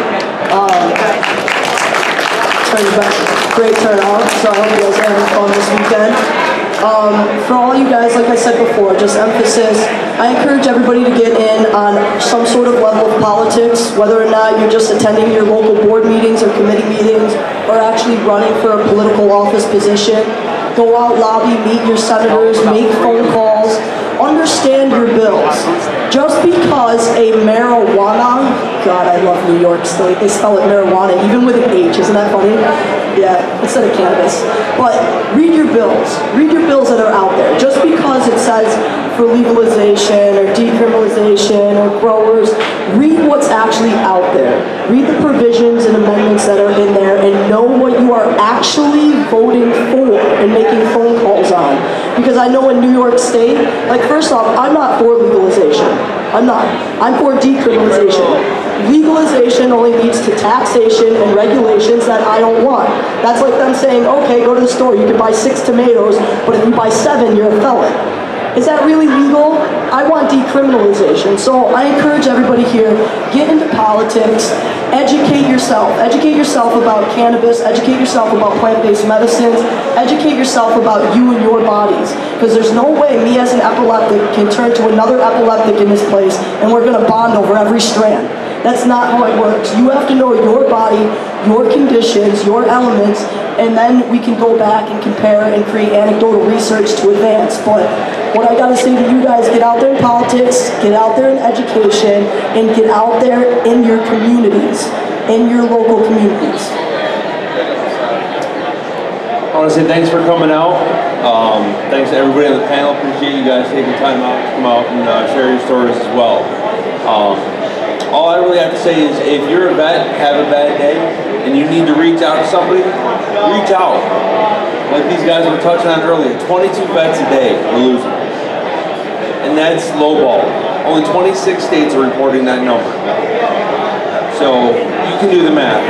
Great turnout, so I hope you guys are having fun this weekend. For all you guys, like I said before, just emphasis, I encourage everybody to get in on some sort of level of politics, whether or not you're just attending your local board meetings or committee meetings, or actually running for a political office position. Go out, lobby, meet your senators, make phone calls, understand your bills. Just because a marijuana, God, I love New York State, they spell it marijuana, even with an H, isn't that funny? Yeah, instead of cannabis. But read your bills that are out there. Just because it says for legalization or decriminalization or growers, read what's actually out there. Read the provisions and amendments that are in there and know what you are actually voting for and making phone calls on. Because I know in New York State, like first off, I'm not for legalization. I'm not. I'm for decriminalization. Legalization only leads to taxation and regulations that I don't want. That's like them saying, okay, go to the store, you can buy 6 tomatoes, but if you buy 7, you're a felon. Is that really legal? I want decriminalization. So I encourage everybody here, get into politics, educate yourself. Educate yourself about cannabis, educate yourself about plant-based medicines, educate yourself about you and your bodies. Because there's no way me as an epileptic can turn to another epileptic in this place and we're gonna bond over every strand. That's not how it works. You have to know your body, your conditions, your elements, and then we can go back and compare and create anecdotal research to advance. But what I gotta say to you guys, get out there in politics, get out there in education, and get out there in your communities, in your local communities. want to say thanks for coming out. Thanks to everybody on the panel. Appreciate you guys taking time out to come out and share your stories as well. All I really have to say is if you're a vet, have a bad day, and you need to reach out to somebody, reach out. Like these guys were touching on earlier, 22 vets a day we're losing. And that's lowball. Only 26 states are reporting that number. So you can do the math.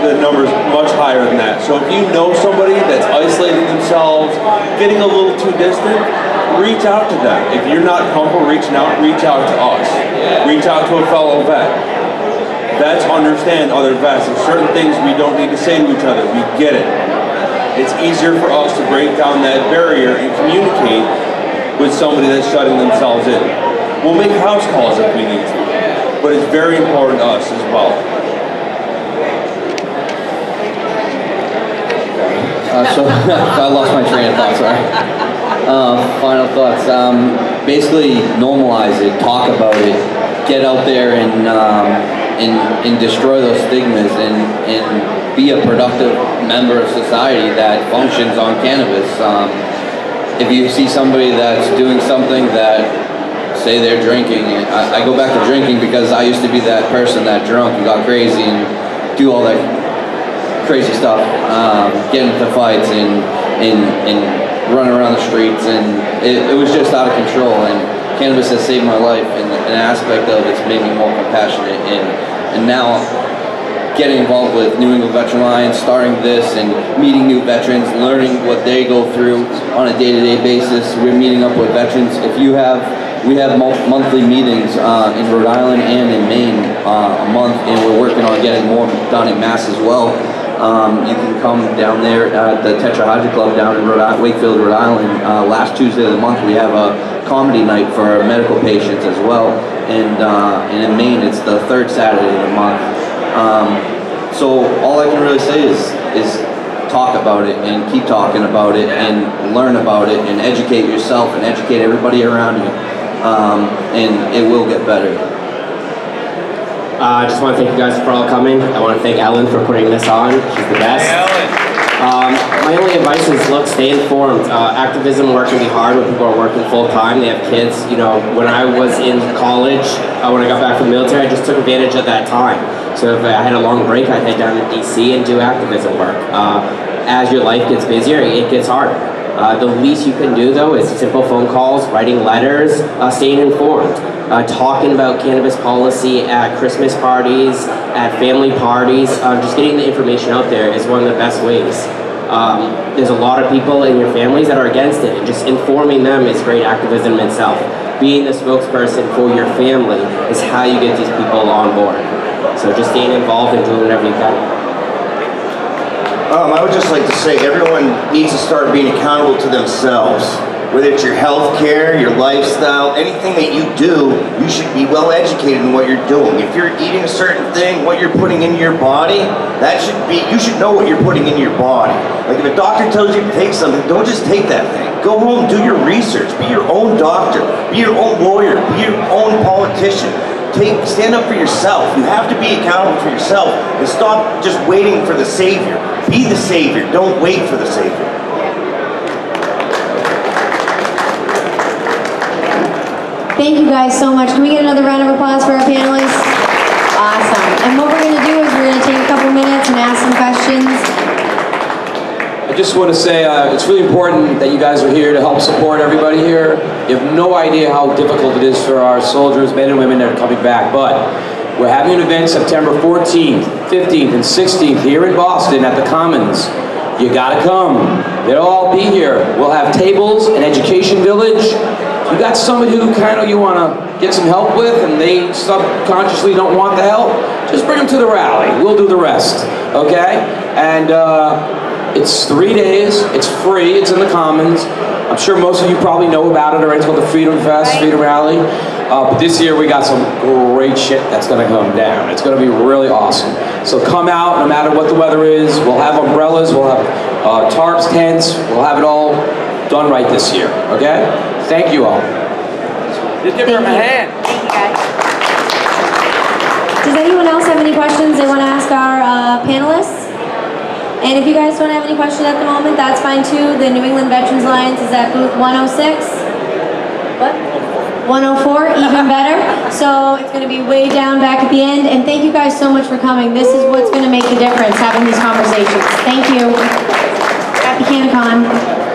The number's much higher than that. So if you know somebody that's isolating themselves, getting a little too distant, reach out to them. If you're not comfortable reaching out, reach out to us. Reach out to a fellow vet. Vets understand other vets. There's certain things we don't need to say to each other. We get it. It's easier for us to break down that barrier and communicate with somebody that's shutting themselves in. We'll make house calls if we need to, but it's very important to us as well. So I lost my train of thought, sorry. Final thoughts. Basically, normalize it, talk about it, get out there and destroy those stigmas and be a productive member of society that functions on cannabis. If you see somebody that's doing something that, say they're drinking, I go back to drinking because I used to be that person that drunk and got crazy and do all that crazy stuff, get into fights and run around the streets, and it was just out of control. And cannabis has saved my life, and an aspect of it's made me more compassionate. And now getting involved with New England Veteran Alliance, starting this and meeting new veterans, learning what they go through on a day-to-day basis. We're meeting up with veterans. We have monthly meetings in Rhode Island and in Maine a month, and we're working on getting more done in Mass as well. You can come down there at the Tetrahydra Club down in Wakefield, Rhode Island. Last Tuesday of the month we have a comedy night for our medical patients as well. And in Maine it's the third Saturday of the month. So all I can really say is talk about it and keep talking about it and learn about it and educate yourself and educate everybody around you. And it will get better. I just want to thank you guys for all coming. I want to thank Ellen for putting this on. She's the best. My only advice is, look, stay informed. Activism work can be hard when people are working full time. They have kids. You know, when I was in college, when I got back from the military, I just took advantage of that time. So if I had a long break, I'd head down to DC and do activism work. As your life gets busier, it gets harder. The least you can do, though, is simple phone calls, writing letters, staying informed, talking about cannabis policy at Christmas parties, at family parties. Just getting the information out there is one of the best ways. There's a lot of people in your families that are against it, and just informing them is great activism itself. Being the spokesperson for your family is how you get these people on board. So just staying involved and doing whatever you can. I would just like to say everyone needs to start being accountable to themselves. Whether it's your health care, your lifestyle, anything that you do, you should be well educated in what you're doing. If you're eating a certain thing, what you're putting into your body, you should know what you're putting into your body. Like if a doctor tells you to take something, don't just take that thing. Go home, do your research, be your own doctor, be your own lawyer, be your own politician. Stand up for yourself. You have to be accountable for yourself and stop just waiting for the savior. Be the savior. Don't wait for the savior. Thank you guys so much. Can we get another round of applause for our panelists? Awesome. And what we're going to do is we're going to take a couple minutes and ask some questions. I just want to say it's really important that you guys are here to help support everybody here. You have no idea how difficult it is for our soldiers, men and women that are coming back, but we're having an event September 14th, 15th, and 16th here in Boston at the Commons. You gotta come. They'll all be here. We'll have tables, an education village. If you got somebody who kind of you want to get some help with and they subconsciously don't want the help, just bring them to the rally. We'll do the rest, okay? And it's 3 days, it's free, it's in the Commons. I'm sure most of you probably know about it already. It's called the Freedom Fest, Freedom Rally. But this year we got some great shit that's gonna come down. It's gonna be really awesome. So come out, no matter what the weather is. We'll have umbrellas, we'll have tarps, tents, we'll have it all done right this year, okay? Thank you all. Just give them a hand. Thank you guys. Does anyone else have any questions they want to ask our panelists? And if you guys don't have any questions at the moment, that's fine too. The New England Veterans Alliance is at booth 106. What? 104, even better. So it's going to be way down back at the end. And thank you guys so much for coming. This is what's going to make the difference, having these conversations. Thank you. Happy CannaCon.